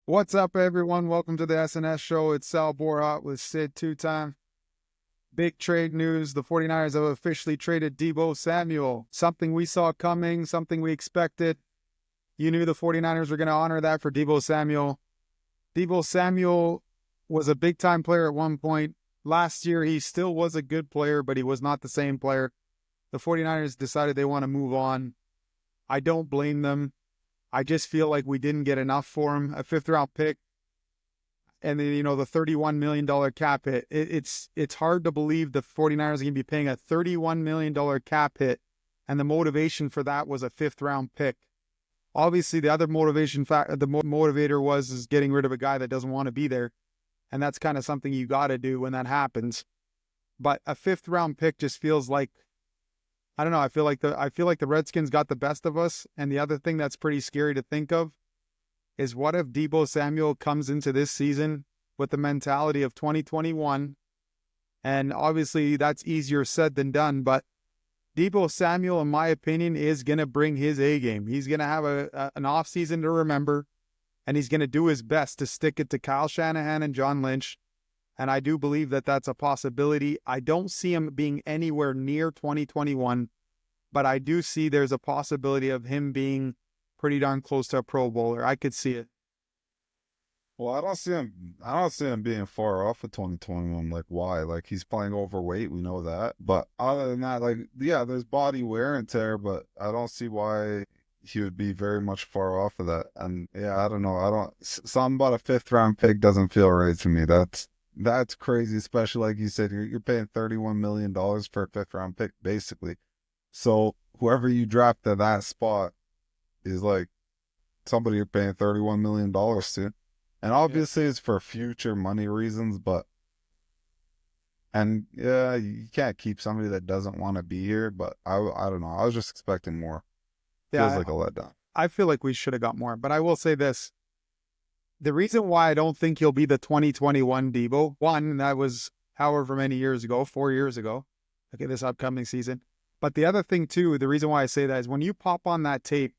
What's up, everyone? Welcome to the SNS show. It's Sal Borhat with Sid two-time. Big trade news. The 49ers have officially traded Deebo Samuel. Something we saw coming, something we expected. You knew the 49ers were going to honor that for Deebo Samuel. Deebo Samuel was a big-time player at one point. Last year, he still was a good player, but he was not the same player. The 49ers decided they want to move on. I don't blame them. I just feel like we didn't get enough for him. A fifth-round pick, and then, the $31 million cap hit. It's hard to believe the 49ers are going to be paying a $31 million cap hit, and the motivation for that was a fifth-round pick. Obviously, the other motivator was getting rid of a guy that doesn't want to be there, and that's kind of something you got to do when that happens. But a fifth-round pick just feels like, I don't know. I feel like the Redskins got the best of us. And the other thing that's pretty scary to think of is, what if Deebo Samuel comes into this season with the mentality of 2021? And obviously that's easier said than done, but Deebo Samuel, in my opinion, is going to bring his A game. He's going to have an offseason to remember, and he's going to do his best to stick it to Kyle Shanahan and John Lynch. And I do believe that that's a possibility. I don't see him being anywhere near 2021, but I do see there's a possibility of him being pretty darn close to a Pro Bowler. I could see it. Well, I don't see him being far off of 2021. Like, why? Like, he's playing overweight. We know that. But other than that, like, yeah, there's body wear and tear, but I don't see why he would be very much far off of that. And yeah, I don't know. Something about a fifth round pick doesn't feel right to me. That's crazy, especially like you said, you're paying $31 million for a fifth round pick, basically. So whoever you draft at that spot is like somebody you're paying $31 million to. And Yeah. obviously it's for future money reasons, and yeah, you can't keep somebody that doesn't want to be here, but I don't know. I was just expecting more. Feels Yeah, like a letdown. I feel like we should have got more, but I will say this. The reason why I don't think he'll be the 2021 Deebo, one, that was however many years ago, 4 years ago, okay, this upcoming season. But the other thing, too, the reason why I say that is when you pop on that tape,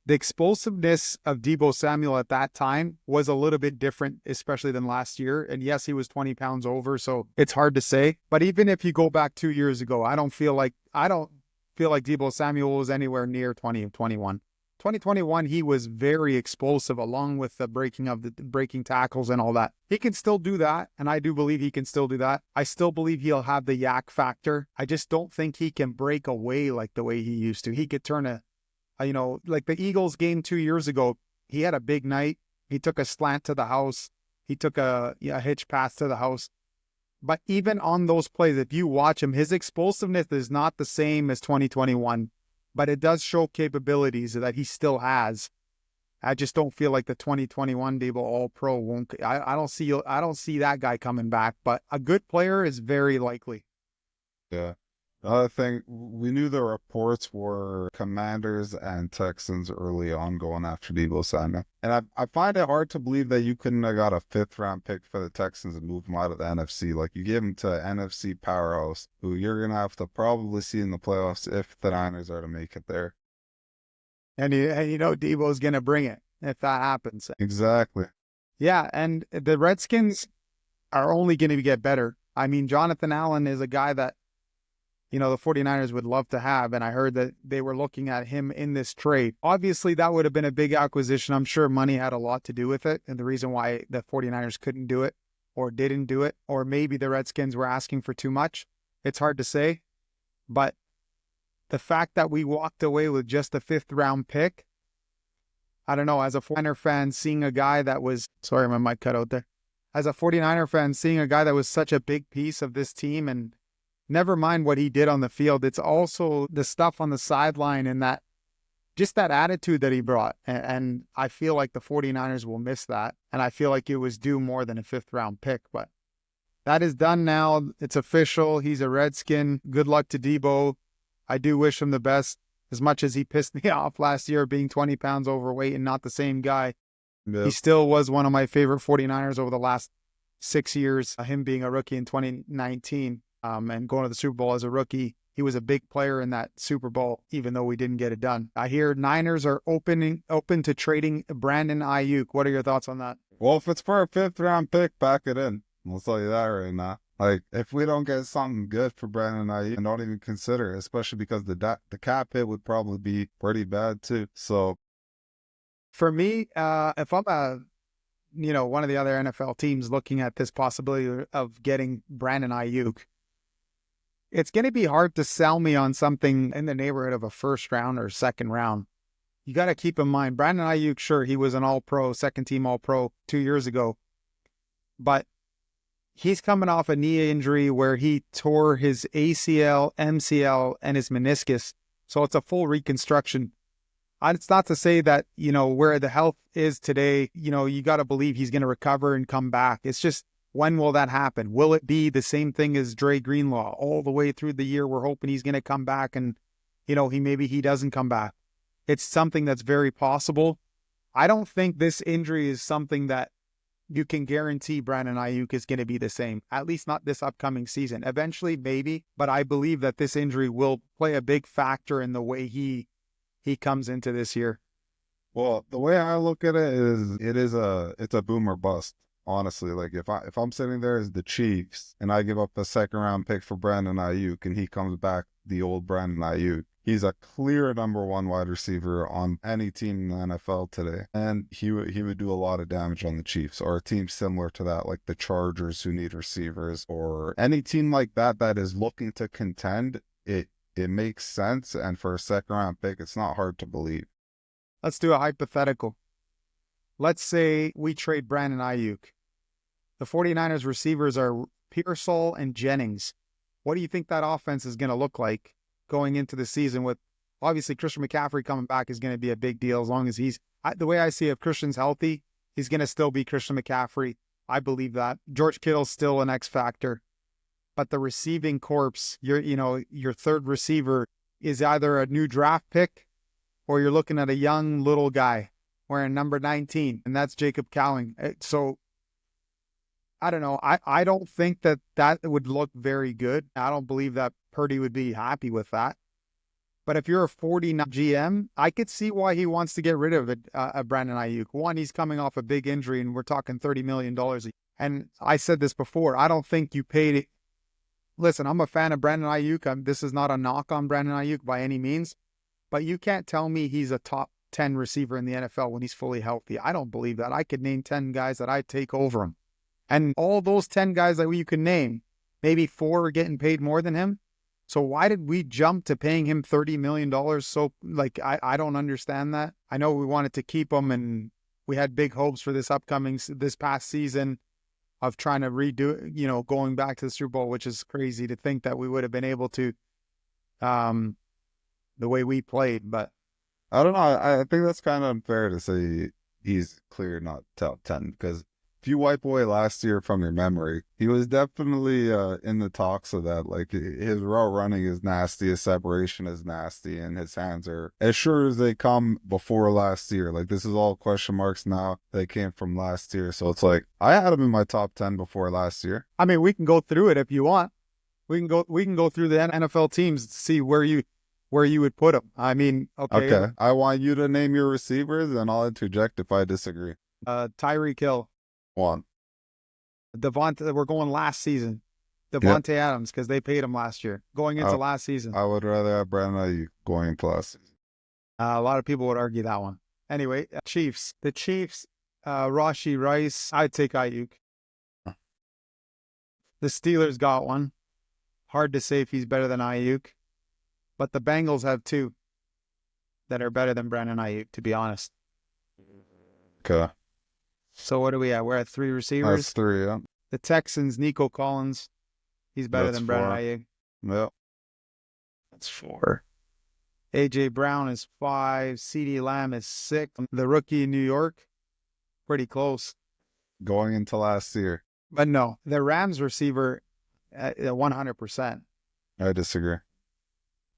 the explosiveness of Deebo Samuel at that time was a little bit different, especially than last year. And yes, he was 20 pounds over, so it's hard to say. But even if you go back 2 years ago, I don't feel like Deebo Samuel was anywhere near 2021. 2021, he was very explosive, along with the breaking tackles and all that. He can still do that, and I do believe he can still do that. I still believe he'll have the yak factor. I just don't think he can break away like the way he used to. He could turn like the Eagles game 2 years ago, he had a big night. He took a slant to the house. He took a hitch pass to the house. But even on those plays, if you watch him, his explosiveness is not the same as 2021, but it does show capabilities that he still has. I just don't feel like the 2021 Deebo All Pro won't. I don't see that guy coming back. But a good player is very likely. Yeah. The other thing, we knew the reports were Commanders and Texans early on going after Deebo Samuel. And I find it hard to believe that you couldn't have got a fifth round pick for the Texans and move them out of the NFC. Like, you give them to an NFC powerhouse who you're going to have to probably see in the playoffs if the Niners are to make it there. And Deebo's going to bring it if that happens. Exactly. Yeah, and the Redskins are only going to get better. I mean, Jonathan Allen is a guy that the 49ers would love to have. And I heard that they were looking at him in this trade. Obviously, that would have been a big acquisition. I'm sure money had a lot to do with it. And the reason why the 49ers couldn't do it or didn't do it, or maybe the Redskins were asking for too much. It's hard to say. But the fact that we walked away with just a fifth round pick, I don't know, as a 49er fan, seeing a guy that was, sorry, my mic cut out there. As a 49er fan, seeing a guy that was such a big piece of this team, and never mind what he did on the field, it's also the stuff on the sideline and that attitude that he brought. And I feel like the 49ers will miss that. And I feel like it was due more than a fifth round pick. But that is done now. It's official. He's a Redskin. Good luck to Deebo. I do wish him the best. As much as he pissed me off last year being 20 pounds overweight and not the same guy, he Yep. still was one of my favorite 49ers over the last 6 years. Him being a rookie in 2019 and going to the Super Bowl as a rookie, he was a big player in that Super Bowl, even though we didn't get it done. I hear Niners are open to trading Brandon Ayuk. What are your thoughts on that? Well, if it's for a 5th round pick, back it in. I'll tell you that right now. Like, if we don't get something good for Brandon Ayuk, don't even consider it, especially because the cap hit would probably be pretty bad too. So, For me, if I'm one of the other NFL teams looking at this possibility of getting Brandon Ayuk, it's going to be hard to sell me on something in the neighborhood of a first round or second round. You got to keep in mind, Brandon Ayuk, sure, he was an all-pro, second-team all-pro 2 years ago, but he's coming off a knee injury where he tore his ACL, MCL, and his meniscus. So it's a full reconstruction. It's not to say that, where the health is today, you got to believe he's going to recover and come back. It's just, when will that happen? Will it be the same thing as Dre Greenlaw all the way through the year? We're hoping he's going to come back and, he doesn't come back. It's something that's very possible. I don't think this injury is something that you can guarantee Brandon Ayuk is going to be the same, at least not this upcoming season. Eventually, maybe, but I believe that this injury will play a big factor in the way he comes into this year. well, the way I look at it is, it's a boom or bust. Honestly, like if I'm sitting there as the Chiefs and I give up a 2nd round pick for Brandon Ayuk and he comes back the old Brandon Ayuk, he's a clear number 1 wide receiver on any team in the NFL today, and he would do a lot of damage on the Chiefs or a team similar to that, like the Chargers, who need receivers, or any team like that is looking to contend. It makes sense, and for a 2nd round pick, it's not hard to believe. Let's do a hypothetical. Let's say we trade Brandon Ayuk. The 49ers receivers are Pearsall and Jennings. What do you think that offense is going to look like going into the season? With obviously Christian McCaffrey coming back is going to be a big deal, as long as the way I see it, if Christian's healthy, he's going to still be Christian McCaffrey. I believe that. George Kittle's still an X factor. But the receiving corps, your third receiver is either a new draft pick or you're looking at a young little guy wearing number 19, and that's Jacob Cowing. So I don't know. I don't think that would look very good. I don't believe that Purdy would be happy with that. But if you're a 49 GM, I could see why he wants to get rid of it, Brandon Ayuk. One, he's coming off a big injury, and we're talking $30 million. And I said this before. I don't think you paid it. Listen, I'm a fan of Brandon Ayuk. This is not a knock on Brandon Ayuk by any means. But you can't tell me he's a top 10 receiver in the NFL when he's fully healthy. I don't believe that. I could name 10 guys that I'd take over him. And all those 10 guys that you can name, maybe 4 are getting paid more than him. So why did we jump to paying him $30 million? So, I don't understand that. I know we wanted to keep him, and we had big hopes for this past season of trying to redo, going back to the Super Bowl, which is crazy to think that we would have been able to, the way we played. But I don't know. I think that's kind of unfair to say he's clear not top 10, because if you wipe away last year from your memory, he was definitely in the talks of that. Like, his route running is nasty, his separation is nasty, and his hands are as sure as they come before last year. Like, this is all question marks now that came from last year. So it's like, I had him in my top 10 before last year. I mean, we can go through it if you want. We can go through the NFL teams to see where you would put him. I mean, okay. I want you to name your receivers, and I'll interject if I disagree. Tyreek Hill. One. Devontae, we're going last season. Devontae Adams, because they paid him last year, going into last season. I would rather have Brandon Ayuk going into last season. A lot of people would argue that one. Anyway, Chiefs. The Chiefs, Rashee Rice, I'd take Ayuk. The Steelers got one. Hard to say if he's better than Ayuk. But the Bengals have 2 that are better than Brandon Ayuk, to be honest. Okay. So what are we at? We're at 3 receivers. That's 3, yeah. The Texans, Nico Collins. He's better than Brandon Ayuk. Yep. That's 4. A.J. Brown is 5. CeeDee Lamb is 6. The rookie in New York, pretty close. Going into last year. But no, the Rams receiver, 100%. I disagree.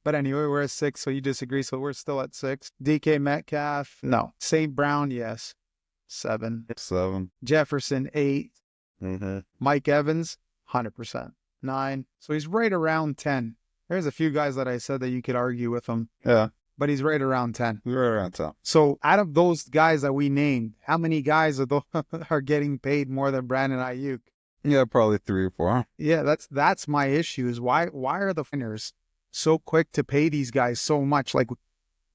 But anyway, we're at 6, so you disagree, so we're still at 6. DK Metcalf, no. St. Brown, yes. 7. Jefferson, 8. Mm-hmm. Mike Evans, 100%. 9. So he's right around 10. There's a few guys that I said that you could argue with him, Yeah, but he's right around 10. we were around town. So out of those guys that we named, how many guys are getting paid more than Brandon Ayuk? Yeah, probably 3 or 4. Yeah, that's my issue is why are the Niners so quick to pay these guys so much? Like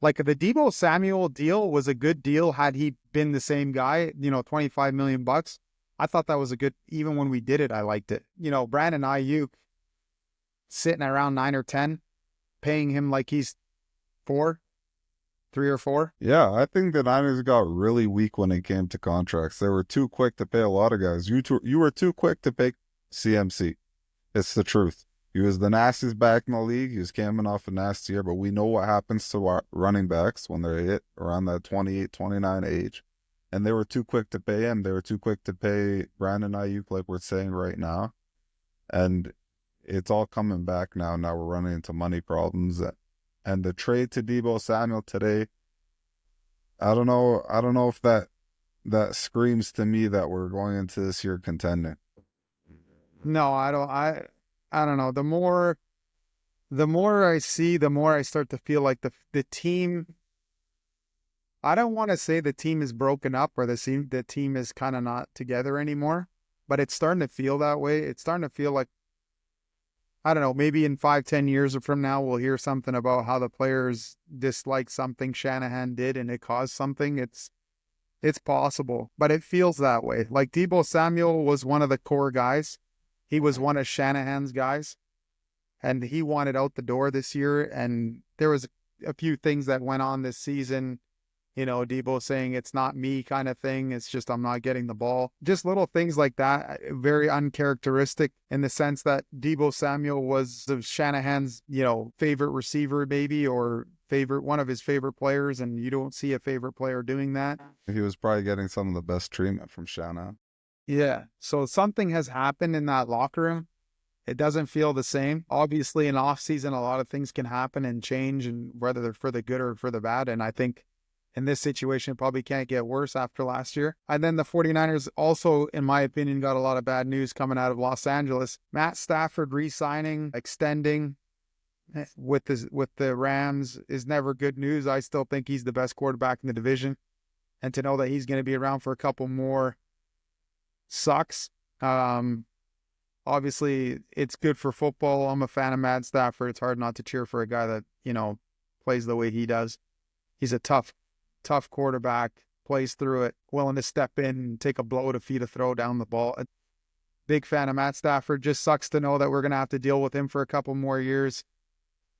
the Deebo Samuel deal was a good deal had he been the same guy, 25 million bucks. I thought that was a good, even when we did it, I liked it. Brandon Ayuk sitting around 9 or 10, paying him like he's 3 or 4. Yeah, I think the Niners got really weak when it came to contracts. They were too quick to pay a lot of guys. You were too quick to pay CMC. It's the truth. He was the nastiest back in the league. He was coming off a nasty year, but we know what happens to our running backs when they're hit around that 28, 29 age. And they were too quick to pay him. They were too quick to pay Brandon Ayuk, like we're saying right now. And it's all coming back now. Now we're running into money problems. And the trade to Deebo Samuel today, I don't know. I don't know if that screams to me that we're going into this year contending. No, I don't. I don't know. The more I see, the more I start to feel like the team. I don't want to say the team is broken up or the team is kind of not together anymore, but it's starting to feel that way. It's starting to feel like, I don't know, maybe in 5, 10 years from now, we'll hear something about how the players dislike something Shanahan did and it caused something. It's possible, but it feels that way. Like Deebo Samuel was one of the core guys. He was one of Shanahan's guys, and he wanted out the door this year. And there was a few things that went on this season. Deebo saying it's not me kind of thing. It's just I'm not getting the ball. Just little things like that. Very uncharacteristic in the sense that Deebo Samuel was Shanahan's, favorite receiver maybe, or one of his favorite players, and you don't see a favorite player doing that. He was probably getting some of the best treatment from Shanna. Yeah. So something has happened in that locker room. It doesn't feel the same. Obviously, in off season, a lot of things can happen and change, and whether they're for the good or for the bad. And I think in this situation, it probably can't get worse after last year. And then the 49ers also, in my opinion, got a lot of bad news coming out of Los Angeles. Matt Stafford re-signing, extending with the Rams is never good news. I still think he's the best quarterback in the division. And to know that he's going to be around for a couple more sucks. Obviously, it's good for football. I'm a fan of Matt Stafford. It's hard not to cheer for a guy that, plays the way he does. He's a tough quarterback, plays through it, willing to step in and take a blow to feed a throw down the ball. A big fan of Matt Stafford. Just sucks to know that we're going to have to deal with him for a couple more years.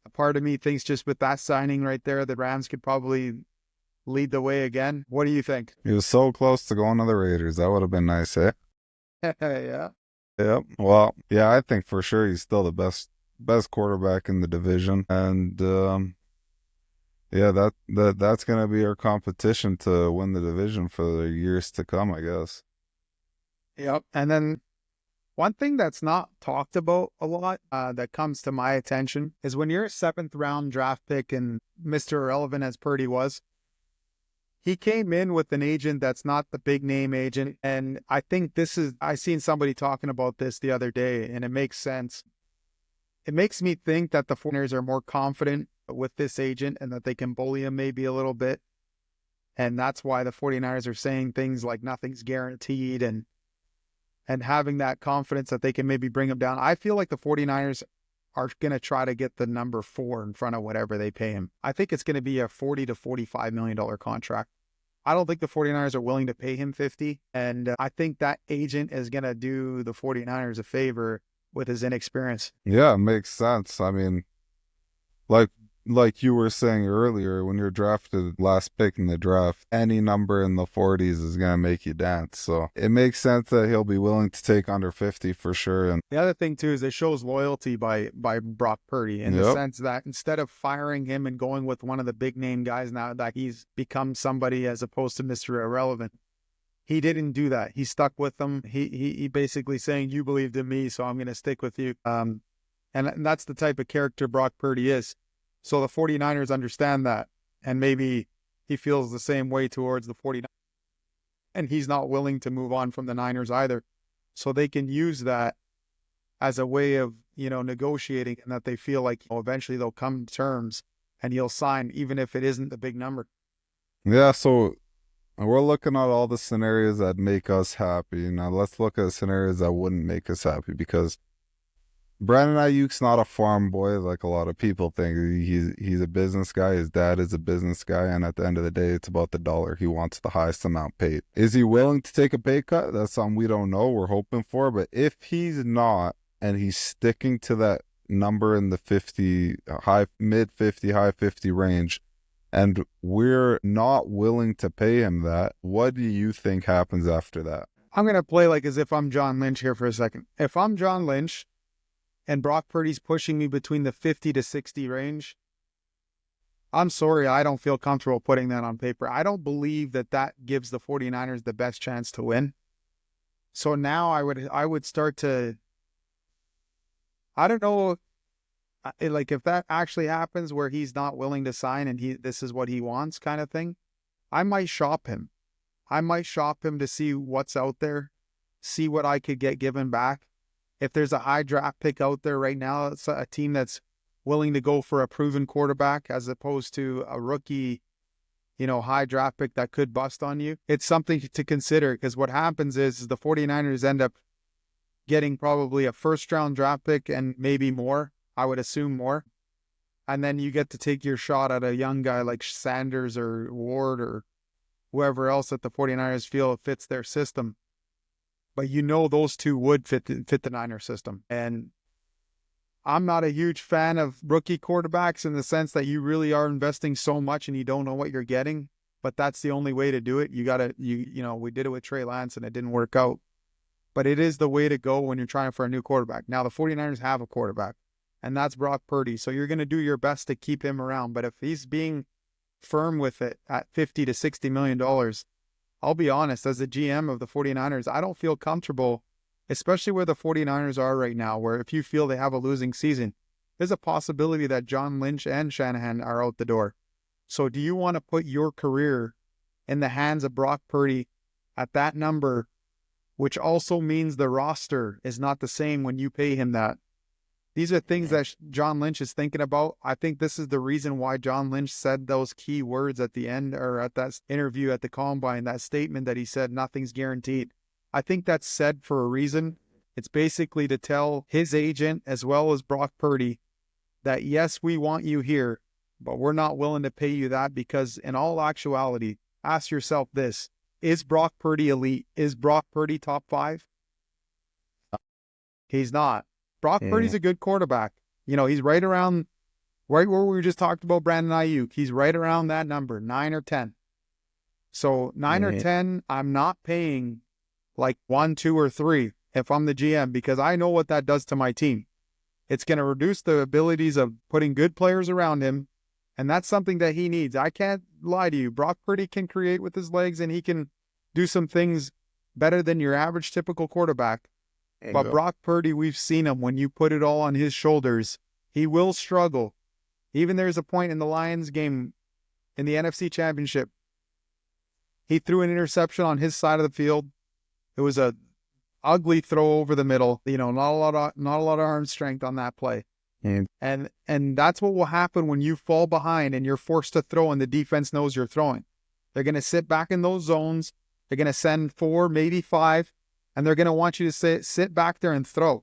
A part of me thinks just with that signing right there, the Rams could probably lead the way again. What do you think? He was so close to going to the Raiders. That would have been nice, eh? Yeah. Yep. Well, yeah, I think for sure he's still the best quarterback in the division, and yeah, that's gonna be our competition to win the division for the years to come, I guess. Yep. And then one thing that's not talked about a lot that comes to my attention is when you're a 7th-round draft pick and Mr. Irrelevant as Purdy was, he came in with an agent that's not the big name agent. And I think I seen somebody talking about this the other day, and it makes sense. It makes me think that the 49ers are more confident with this agent and that they can bully him maybe a little bit. And that's why the 49ers are saying things like nothing's guaranteed and having that confidence that they can maybe bring him down. I feel like the 49ers are going to try to get the number 4 in front of whatever they pay him. I think it's going to be a $40 to $45 million contract. I don't think the 49ers are willing to pay him 50. And I think that agent is going to do the 49ers a favor with his inexperience. Yeah, it makes sense. I mean, like you were saying earlier, when you're drafted last pick in the draft, any number in the 40s is going to make you dance. So it makes sense that he'll be willing to take under 50 for sure. And the other thing too is it shows loyalty by Brock Purdy in the sense that instead of firing him and going with one of the big name guys now that he's become somebody as opposed to Mr. Irrelevant, he didn't do that. He stuck with them. He basically saying, you believed in me, so I'm going to stick with you. And that's the type of character Brock Purdy is. So the 49ers understand that. And maybe he feels the same way towards the 49ers. And he's not willing to move on from the Niners either. So they can use that as a way of negotiating, and that they feel like eventually they'll come to terms and he'll sign, even if it isn't the big number. Yeah, so we're looking at all the scenarios that make us happy. Now let's look at scenarios that wouldn't make us happy because Brandon Ayuk's not a farm boy like a lot of people think. He's a business guy. His dad is a business guy, and at the end of the day, it's about the dollar. He wants the highest amount paid. Is he willing to take a pay cut? That's something we don't know. We're hoping for, but if he's not, and he's sticking to that number in the 50 mid 50 high 50 range, and we're not willing to pay him that, what do you think happens after that? I'm going to play like as if I'm John Lynch here for a second. If I'm John Lynch and Brock Purdy's pushing me between the 50 to 60 range, I'm sorry, I don't feel comfortable putting that on paper. I don't believe that gives the 49ers the best chance to win. So now I would start to, I don't know, like if that actually happens where he's not willing to sign and this is what he wants kind of thing, I might shop him. I might shop him to see what's out there, see what I could get given back. If there's a high draft pick out there right now, it's a team that's willing to go for a proven quarterback as opposed to a rookie, high draft pick that could bust on you. It's something to consider, because what happens is the 49ers end up getting probably a first round draft pick and maybe more. I would assume more. And then you get to take your shot at a young guy like Sanders or Ward or whoever else that the 49ers feel fits their system. But those two would fit the Niner system. And I'm not a huge fan of rookie quarterbacks in the sense that you really are investing so much and you don't know what you're getting. But that's the only way to do it. We did it with Trey Lance and it didn't work out. But it is the way to go when you're trying for a new quarterback. Now, the 49ers have a quarterback, and that's Brock Purdy. So you're going to do your best to keep him around. But if he's being firm with it at $50 to $60 million, I'll be honest, as the GM of the 49ers, I don't feel comfortable, especially where the 49ers are right now, where if you feel they have a losing season, there's a possibility that John Lynch and Shanahan are out the door. So do you want to put your career in the hands of Brock Purdy at that number, which also means the roster is not the same when you pay him that? These are things that John Lynch is thinking about. I think this is the reason why John Lynch said those key words at the end, or at that interview at the Combine, that statement that he said, nothing's guaranteed. I think that's said for a reason. It's basically to tell his agent as well as Brock Purdy that, yes, we want you here, but we're not willing to pay you that, because in all actuality, ask yourself this: is Brock Purdy elite? Is Brock Purdy top 5? He's not. Brock Purdy's a good quarterback. He's right where we just talked about Brandon Ayuk. He's right around that number, 9 or 10. So 9 or 10, I'm not paying like 1, 2, or 3 if I'm the GM, because I know what that does to my team. It's going to reduce the abilities of putting good players around him, and that's something that he needs. I can't lie to you. Brock Purdy can create with his legs, and he can do some things better than your average typical quarterback. But Brock Purdy, we've seen him, when you put it all on his shoulders, he will struggle. Even there's a point in the Lions game in the NFC Championship, he threw an interception on his side of the field. It was a ugly throw over the middle. Not a lot of arm strength on that play. And that's what will happen when you fall behind and you're forced to throw and the defense knows you're throwing. They're going to sit back in those zones. They're going to send 4, maybe 5, and they're going to want you to sit back there and throw.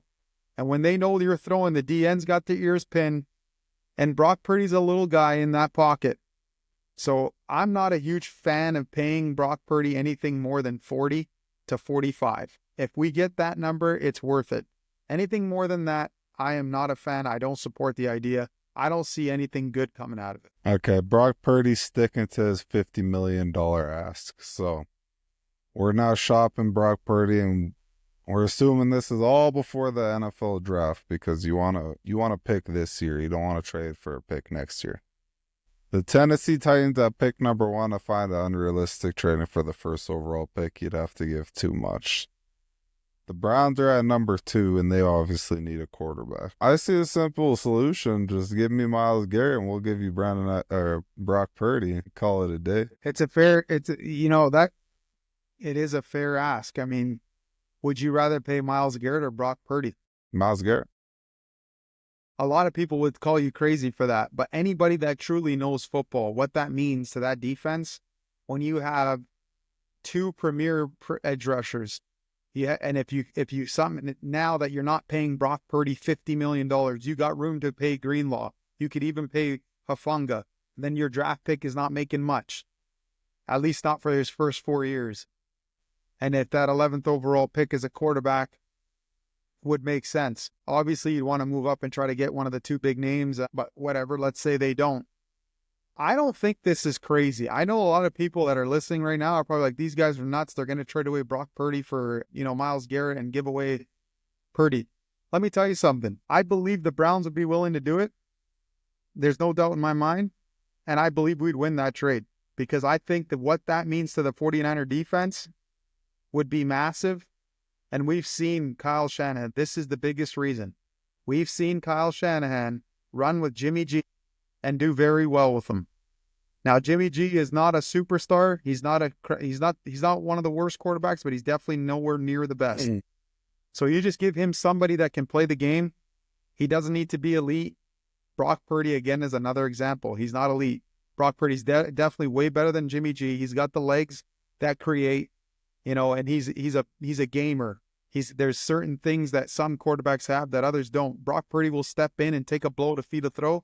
And when they know you're throwing, the DN's got their ears pinned, and Brock Purdy's a little guy in that pocket. So I'm not a huge fan of paying Brock Purdy anything more than 40 to 45. If we get that number, it's worth it. Anything more than that, I am not a fan. I don't support the idea. I don't see anything good coming out of it. Okay, Brock Purdy's sticking to his $50 million ask. So we're now shopping Brock Purdy, and we're assuming this is all before the NFL draft, because you wanna pick this year. You don't want to trade for a pick next year. The Tennessee Titans at pick number 1, I find it unrealistic trading for the first overall pick. You'd have to give too much. The Browns are at number 2, and they obviously need a quarterback. I see a simple solution. Just give me Myles Garrett, and we'll give you Brock Purdy. Call it a day. It is a fair ask. I mean, would you rather pay Myles Garrett or Brock Purdy? Myles Garrett. A lot of people would call you crazy for that, but anybody that truly knows football, what that means to that defense, when you have two premier edge rushers, yeah, and if you something now that you're not paying Brock Purdy $50 million, you got room to pay Greenlaw. You could even pay Hufanga. Then your draft pick is not making much, at least not for his first 4 years. And if that 11th overall pick is a quarterback, would make sense. Obviously, you'd want to move up and try to get one of the two big names, but whatever. Let's say they don't. I don't think this is crazy. I know a lot of people that are listening right now are probably like, these guys are nuts. They're going to trade away Brock Purdy for, Myles Garrett and give away Purdy. Let me tell you something. I believe the Browns would be willing to do it. There's no doubt in my mind. And I believe we'd win that trade because I think that what that means to the 49er defense would be massive. And we've seen Kyle Shanahan. This is the biggest reason. We've seen Kyle Shanahan run with Jimmy G and do very well with him. Now, Jimmy G is not a superstar. He's not one of the worst quarterbacks, but he's definitely nowhere near the best. So you just give him somebody that can play the game. He doesn't need to be elite. Brock Purdy, again, is another example. He's not elite. Brock Purdy's definitely way better than Jimmy G. He's got the legs that create, and he's a gamer. There's certain things that some quarterbacks have that others don't. Brock Purdy will step in and take a blow to feed a throw.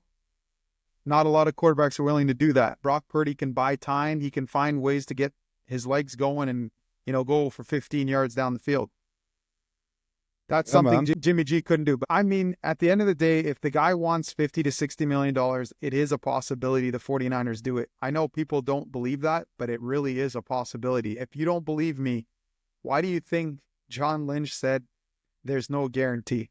Not a lot of quarterbacks are willing to do that. Brock Purdy can buy time. He can find ways to get his legs going and, go for 15 yards down the field. That's something Jimmy G couldn't do. But I mean, at the end of the day, if the guy wants $50 to $60 million, it is a possibility the 49ers do it. I know people don't believe that, but it really is a possibility. If you don't believe me, why do you think John Lynch said there's no guarantee?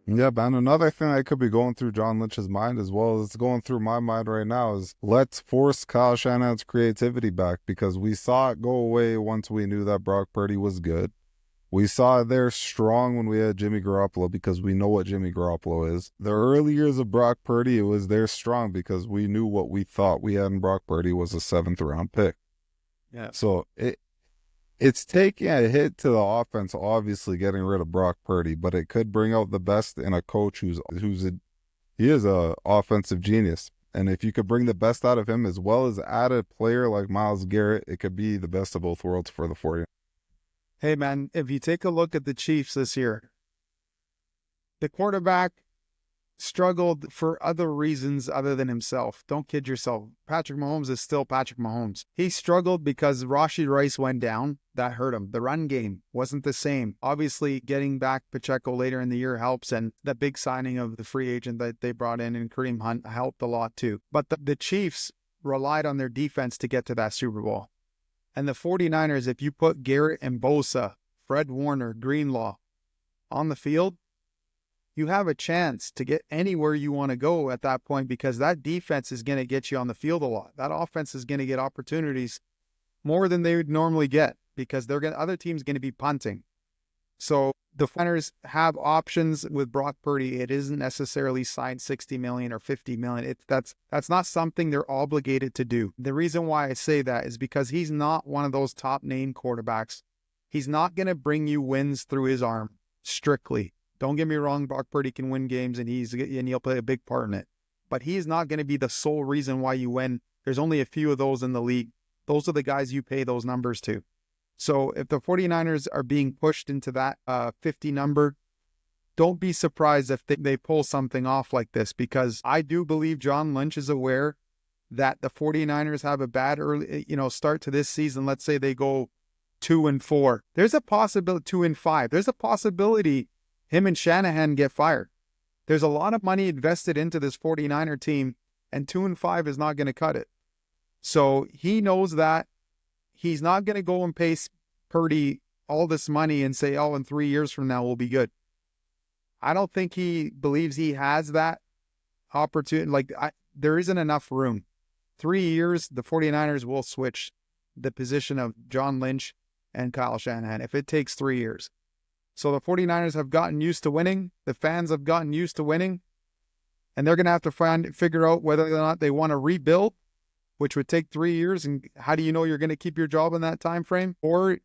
Yeah, man. Another thing that could be going through John Lynch's mind as well as it's going through my mind right now is let's force Kyle Shanahan's creativity back because we saw it go away once we knew that Brock Purdy was good. We saw it there strong when we had Jimmy Garoppolo because we know what Jimmy Garoppolo is. The early years of Brock Purdy, it was there strong because we knew what we thought we had in Brock Purdy was a 7th-round pick. Yeah. So it's taking a hit to the offense, obviously getting rid of Brock Purdy, but it could bring out the best in a coach he is a offensive genius. And if you could bring the best out of him as well as add a player like Myles Garrett, it could be the best of both worlds for the 49ers. Hey, man, if you take a look at the Chiefs this year, the quarterback struggled for other reasons other than himself. Don't kid yourself. Patrick Mahomes is still Patrick Mahomes. He struggled because Rashee Rice went down. That hurt him. The run game wasn't the same. Obviously, getting back Pacheco later in the year helps, and the big signing of the free agent that they brought in Kareem Hunt helped a lot too. But the Chiefs relied on their defense to get to that Super Bowl. And the 49ers, if you put Garrett and Bosa, Fred Warner, Greenlaw on the field, you have a chance to get anywhere you want to go at that point because that defense is going to get you on the field a lot. That offense is going to get opportunities more than they would normally get because other teams going to be punting. So the 49ers have options with Brock Purdy. It isn't necessarily signed $60 million or $50 million. That's not something they're obligated to do. The reason why I say that is because he's not one of those top name quarterbacks. He's not going to bring you wins through his arm strictly. Don't get me wrong, Brock Purdy can win games and he'll play a big part in it. But he's not going to be the sole reason why you win. There's only a few of those in the league. Those are the guys you pay those numbers to. So if the 49ers are being pushed into that 50 number, don't be surprised if they pull something off like this because I do believe John Lynch is aware that the 49ers have a bad early, start to this season. Let's say they go 2-4. There's a possibility 2-5. There's a possibility him and Shanahan get fired. There's a lot of money invested into this 49er team, and 2-5 is not going to cut it. So he knows that. He's not going to go and pay Purdy all this money and say, oh, in 3 years from now, we'll be good. I don't think he believes he has that opportunity. There isn't enough room. 3 years, the 49ers will switch the position of John Lynch and Kyle Shanahan if it takes 3 years. So the 49ers have gotten used to winning. The fans have gotten used to winning. And they're going to have to figure out whether or not they want to rebuild, which would take 3 years. And how do you know you're going to keep your job in that time frame? Or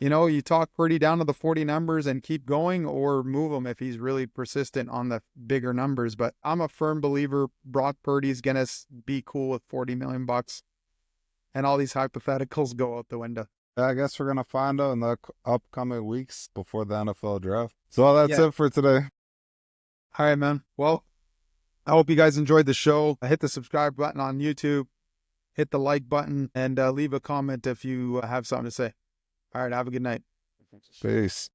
you talk Purdy down to the 40 numbers and keep going, or move him if he's really persistent on the bigger numbers. But I'm a firm believer Brock Purdy's going to be cool with 40 million bucks, and all these hypotheticals go out the window. Yeah, I guess we're gonna find out in the upcoming weeks before the NFL draft. So that's Yeah. it for today. All right, man. Well, I hope you guys enjoyed the show. Hit the subscribe button on YouTube, hit the like button, and leave a comment if you have something to say. All right, have a good night. Peace.